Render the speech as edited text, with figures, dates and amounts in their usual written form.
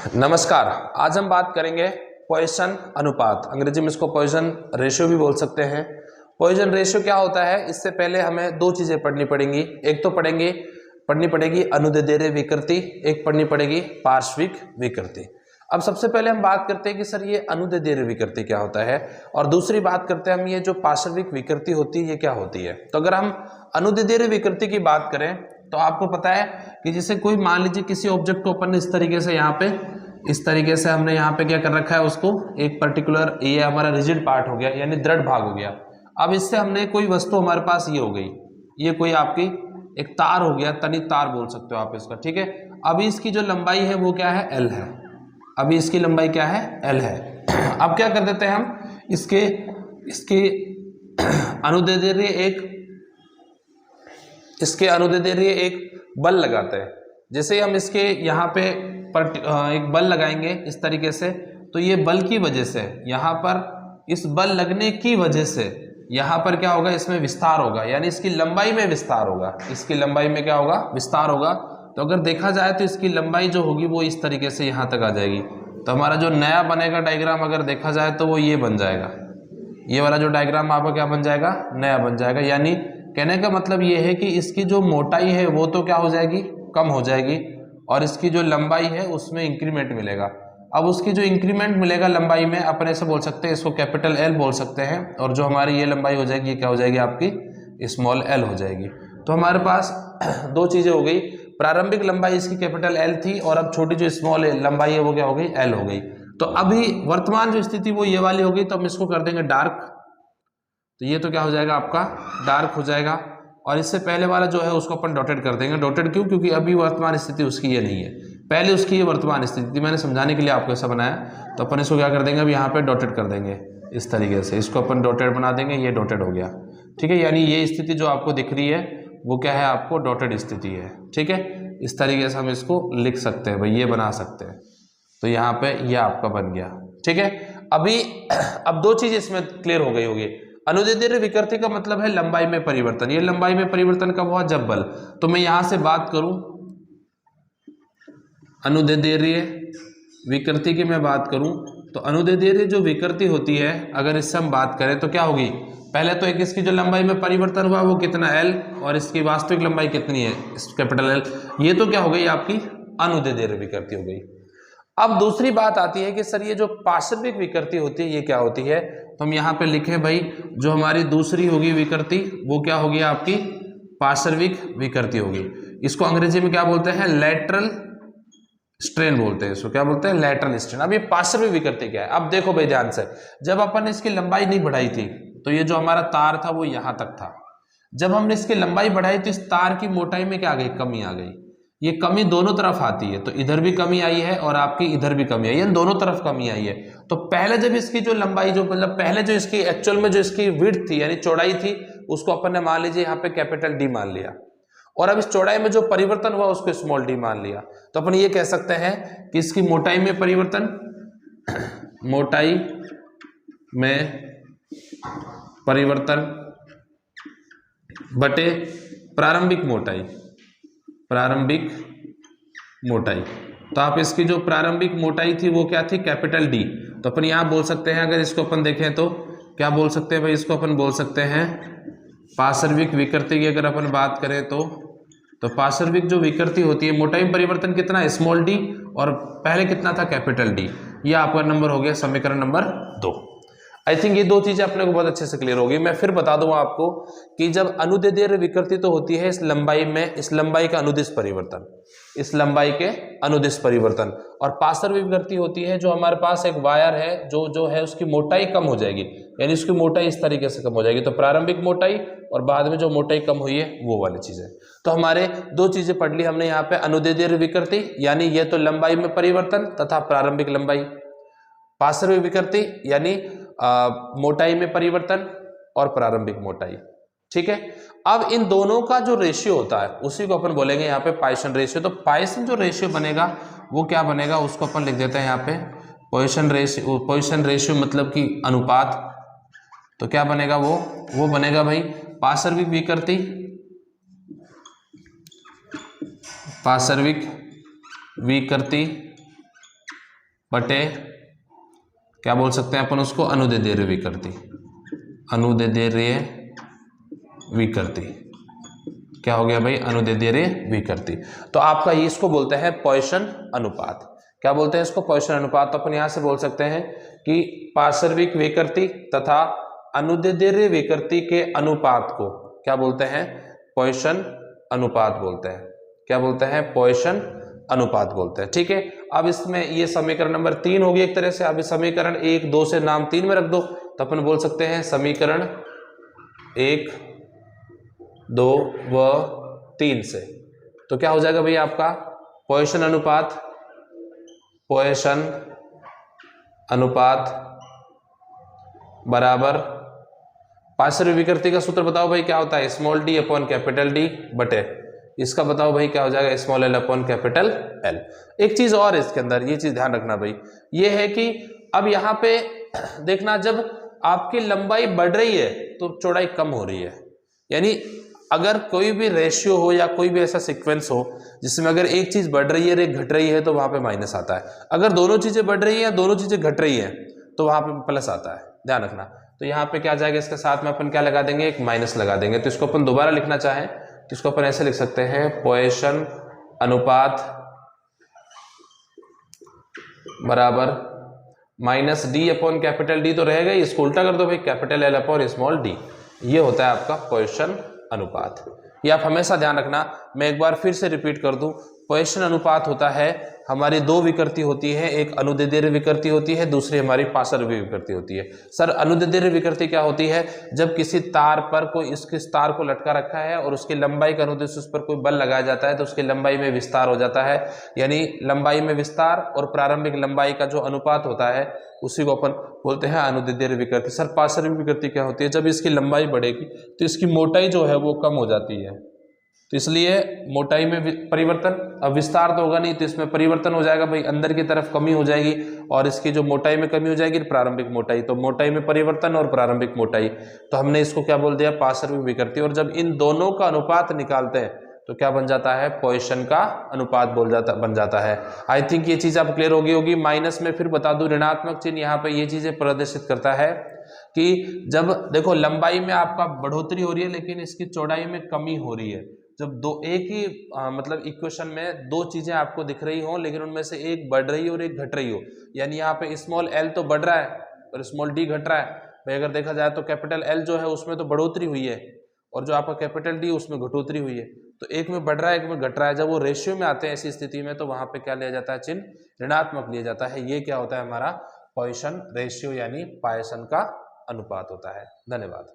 नमस्कार। आज हम बात करेंगे पॉइसन अनुपात, अंग्रेजी में इसको पॉइसन रेशियो भी बोल सकते हैं। पॉइसन रेशियो क्या होता है, इससे पहले हमें दो चीजें पढ़नी पड़ेंगी। एक तो पढ़नी पड़ेगी अनुदैर्ध्य विकृति, एक पढ़नी पड़ेगी पार्श्विक विकृति। अब सबसे पहले हम बात करते हैं कि सर ये अनुदैर्ध्य विकृति क्या होता है, और दूसरी बात करते हैं हम ये जो पार्श्विक विकृति होती है ये क्या होती है। तो अगर हम अनुदैर्ध्य विकृति की बात करें तो आपको पता है कि जैसे कोई मान लीजिए किसी ऑब्जेक्ट को अपन इस तरीके से यहाँ पे इस तरीके से हमने यहाँ पे क्या कर रखा है, उसको एक पर्टिकुलर ये हमारा रिजिड पार्ट हो गया यानी दृढ़ भाग हो गया। अब इससे हमने कोई वस्तु हमारे पास ये हो गई, ये कोई आपकी एक तार हो गया, तनित तार बोल सकते हो आप इसका, ठीक है। अभी इसकी जो लंबाई है वो क्या है, एल है। अभी इसकी लंबाई क्या है, एल है। अब क्या कर देते हैं हम, इसके अनुदैर्ध्य एक बल लगाते हैं। जैसे हम इसके यहाँ पे एक बल लगाएंगे इस तरीके से, तो ये बल की वजह से यहाँ पर इस बल लगने की वजह से यहाँ पर क्या होगा, इसमें विस्तार होगा, यानी इसकी लंबाई में विस्तार होगा। इसकी लंबाई में क्या होगा, विस्तार होगा। तो अगर देखा जाए तो इसकी लंबाई जो होगी वो इस तरीके से यहाँ तक आ जाएगी। तो हमारा जो नया बनेगा डायग्राम अगर देखा जाए तो वो ये बन जाएगा। ये वाला जो डायग्राम आपका क्या बन जाएगा, नया बन जाएगा। यानी कहने का मतलब ये है कि इसकी जो मोटाई है वो तो क्या हो जाएगी, कम हो जाएगी, और इसकी जो लंबाई है उसमें इंक्रीमेंट मिलेगा। अब उसकी जो इंक्रीमेंट मिलेगा लंबाई में, अपन ऐसे बोल सकते हैं, इसको कैपिटल एल बोल सकते हैं, और जो हमारी ये लंबाई हो जाएगी ये क्या हो जाएगी, आपकी स्मॉल एल हो जाएगी। तो हमारे पास दो चीजें हो गई, प्रारंभिक लंबाई इसकी कैपिटल एल थी, और अब छोटी जो स्मॉल लंबाई है वो क्या हो गई, एल हो गई। तो अभी वर्तमान जो स्थिति वो ये वाली हो गई, तो हम इसको कर देंगे डार्क। तो ये तो क्या हो जाएगा, आपका डार्क हो जाएगा। और इससे पहले वाला जो है उसको अपन डॉटेड कर देंगे। डॉटेड क्यों, क्योंकि अभी वर्तमान स्थिति उसकी ये नहीं है, पहले उसकी ये वर्तमान स्थिति थी। मैंने समझाने के लिए आपको ऐसा बनाया, तो अपन इसको क्या कर देंगे, अब यहाँ पे डॉटेड कर देंगे इस तरीके से। इसको अपन डॉटेड बना देंगे, ये डॉटेड हो गया, ठीक है। यानी ये स्थिति जो आपको दिख रही है वो क्या है, आपको डॉटेड स्थिति है, ठीक है। इस तरीके से हम इसको लिख सकते हैं भाई, ये बना सकते हैं। तो यहाँ पे ये आपका बन गया, ठीक है। अब दो चीज इसमें क्लियर हो गई होगी। अनुदैर्ध्य विकृति का मतलब है लंबाई में परिवर्तन। ये लंबाई में परिवर्तन कब हुआ, जब बल। तो मैं यहां से बात करूं अनुदैर्ध्य विकृति की, मैं बात करूं तो अनुदैर्ध्य जो विकृति होती है अगर इससे हम बात करें तो क्या होगी, पहले तो एक इसकी जो लंबाई में परिवर्तन हुआ वो कितना, एल, और इसकी वास्तविक लंबाई कितनी है, कैपिटल एल। ये तो क्या हो गई, आपकी अनुदैर्ध्य विकृति हो गई। अब दूसरी बात आती है कि सर ये जो पार्श्विक विकृति होती है ये क्या होती है। तो हम यहाँ पे लिखें भाई, जो हमारी दूसरी होगी विकृति वो क्या होगी, आपकी पार्श्विक विकृति होगी। इसको अंग्रेजी में क्या बोलते हैं, लैटरल स्ट्रेन बोलते हैं। इसको क्या बोलते हैं, लैटरल स्ट्रेन। अब ये पार्श्विक विकृति क्या है, अब देखो भाई ध्यान से। जब अपन इसकी लंबाई नहीं बढ़ाई थी तो ये जो हमारा तार था वो यहाँ तक था। जब हमने इसकी लंबाई बढ़ाई तो इस तार की मोटाई में क्या आ गई, कमी आ गई। ये कमी दोनों तरफ आती है, तो इधर भी कमी आई है और आपकी इधर भी कमी आई है, दोनों तरफ कमी आई है। तो पहले जब इसकी जो लंबाई जो मतलब पहले जो इसकी एक्चुअल में जो इसकी विड्थ थी यानी चौड़ाई थी, उसको अपन ने मान लीजिए यहाँ पे कैपिटल डी मान लिया, और अब इस चौड़ाई में जो परिवर्तन हुआ उसको स्मॉल डी मान लिया। तो अपन ये कह सकते हैं कि इसकी मोटाई में परिवर्तन, मोटाई में परिवर्तन बटे प्रारंभिक मोटाई, प्रारंभिक मोटाई। तो आप इसकी जो प्रारंभिक मोटाई थी वो क्या थी, कैपिटल डी। तो अपन यहां बोल सकते हैं, अगर इसको अपन देखें तो क्या बोल सकते हैं भाई, इसको अपन बोल सकते हैं पार्श्विक विकृति की अगर अपन बात करें तो पार्श्विक जो विकृति होती है, मोटाई में परिवर्तन कितना, स्मॉल डी, और पहले कितना था, कैपिटल डी। ये आपका नंबर हो गया समीकरण नंबर 2। आई थिंक ये दो चीजें अपने को बहुत अच्छे से क्लियर होगी। मैं फिर बता दूं आपको कि जब अनुदैर्ध्य विकृति तो होती है इस लंबाई में, इस लंबाई का अनुदिश परिवर्तन, इस लंबाई के अनुदिश परिवर्तन, और पार्श्विक विकृति होती है जो हमारे पास एक वायर है जो है उसकी मोटाई कम हो जाएगी, यानी उसकी मोटाई इस तरीके से कम हो जाएगी। तो प्रारंभिक मोटाई और बाद में जो मोटाई कम हुई है वो वाली चीजें। तो हमारे दो चीजें पढ़ ली हमने यहाँ पे, अनुदैर्ध्य विकृति यानी ये तो लंबाई में परिवर्तन तथा प्रारंभिक लंबाई, पार्श्विक विकृति यानी मोटाई में परिवर्तन और प्रारंभिक मोटाई, ठीक है। अब इन दोनों का जो रेशियो होता है उसी को अपन बोलेंगे यहाँ पे पॉइसन रेशियो। तो पॉइसन जो रेशियो बनेगा वो क्या बनेगा, उसको अपन लिख देते हैं यहाँ पे पॉइसन रेशियो। पॉइसन रेशियो मतलब कि अनुपात। तो क्या बनेगा, वो बनेगा भाई पार्श्विक विकृति, पार्श्विक विकृति बटे क्या बोल सकते हैं अपन उसको, अनुदैर्ध्य विकृति, अनुदैर्ध्य विकृति। क्या हो गया भाई, अनुदैर्ध्य विकृति। तो आपका ये इसको बोलते हैं पॉइसन अनुपात। क्या बोलते हैं इसको, पॉइसन अनुपात। तो अपन यहां से बोल सकते हैं कि पार्श्विक विकृति तथा अनुदैर्ध्य विकृति के अनुपात को क्या बोलते हैं, पॉइसन अनुपात बोलते हैं। क्या बोलते हैं, पॉइसन अनुपात बोलते हैं। ठीक है, अब इसमें ये समीकरण नंबर 3 होगी एक तरह से। अब इस समीकरण 1, 2 से नाम 3 में रख दो, तो अपन बोल सकते हैं समीकरण 1, 2 व 3 से। तो क्या हो जाएगा भैया आपका पॉइसन अनुपात, पॉइसन अनुपात बराबर पार्श्विक विकृति का सूत्र बताओ भाई क्या होता है, small D upon capital D बटे इसका बताओ भाई क्या हो जाएगा, small L upon capital L. एक चीज और इसके अंदर, ये चीज ध्यान रखना भाई, ये है कि अब यहाँ पे देखना, जब आपकी लंबाई बढ़ रही है तो चौड़ाई कम हो रही है। यानी अगर कोई भी रेशियो हो या कोई भी ऐसा सीक्वेंस हो जिसमें अगर एक चीज बढ़ रही है और एक घट रही है तो वहां पे माइनस आता है। अगर दोनों चीजें बढ़ रही है या दोनों चीजें घट रही है तो वहां पे प्लस आता है, ध्यान रखना। तो यहाँ पे क्या आ जाएगा, इसके साथ में अपन क्या लगा देंगे, एक माइनस लगा देंगे। तो इसको अपन दोबारा लिखना चाहें तो इसको अपन ऐसे लिख सकते हैं, पॉइसन अनुपात बराबर minus D upon capital D तो रहेगा ही, इसको उल्टा कर दो भाई, capital L upon small D. ये होता है आपका पॉइसन अनुपात। ये आप हमेशा ध्यान रखना। मैं एक बार फिर से रिपीट कर दूं, पॉइसन अनुपात होता है, हमारी दो विकृति होती है, एक अनुदैर्ध्य विकृति होती है, दूसरी हमारी पार्श्विक विकृति होती है। सर अनुदैर्ध्य विकृति क्या होती है, जब किसी तार पर कोई इसके तार को लटका रखा है और उसकी लंबाई के अनुदेश उस पर कोई बल लगाया जाता है तो उसकी लंबाई में विस्तार हो जाता है। यानी लंबाई में विस्तार और प्रारंभिक लंबाई का जो अनुपात होता है उसी को अपन बोलते हैं अनुदैर्ध्य विकृति। सर पार्श्विक विकृति क्या होती है, जब इसकी लंबाई बढ़ेगी तो इसकी मोटाई जो है वो कम हो जाती है, तो इसलिए मोटाई में परिवर्तन, अब विस्तार तो होगा नहीं तो इसमें परिवर्तन हो जाएगा भाई, अंदर की तरफ कमी हो जाएगी और इसकी जो मोटाई में कमी हो जाएगी प्रारंभिक मोटाई, तो मोटाई में परिवर्तन और प्रारंभिक मोटाई, तो हमने इसको क्या बोल दिया, पार्श्विक विकृति। और जब इन दोनों का अनुपात निकालते हैं तो क्या बन जाता है, पॉइसन का अनुपात बन जाता है। आई थिंक ये चीज आप क्लियर होगी। माइनस में फिर बता दूं, ऋणात्मक चिन्ह यहाँ पे ये चीजें प्रदर्शित करता है कि जब देखो लंबाई में आपका बढ़ोतरी हो रही है लेकिन इसकी चौड़ाई में कमी हो रही है, जब दो एक ही मतलब इक्वेशन में दो चीजें आपको दिख रही हो लेकिन उनमें से एक बढ़ रही हो और एक घट रही हो, यानी यहाँ पे स्मॉल एल तो बढ़ रहा है और स्मॉल डी घट रहा है भाई। अगर देखा जाए तो कैपिटल एल जो है उसमें तो बढ़ोतरी हुई है और जो आपका कैपिटल डी उसमें घटोतरी हुई है, तो एक में बढ़ रहा है एक में घट रहा है। जब वो रेशियो में आते हैं ऐसी स्थिति में तो वहां पे क्या लिया जाता है, चिन्ह ऋणात्मक लिया जाता है। ये क्या होता है, हमारा पॉइसन रेशियो यानी पॉइसन का अनुपात होता है। धन्यवाद।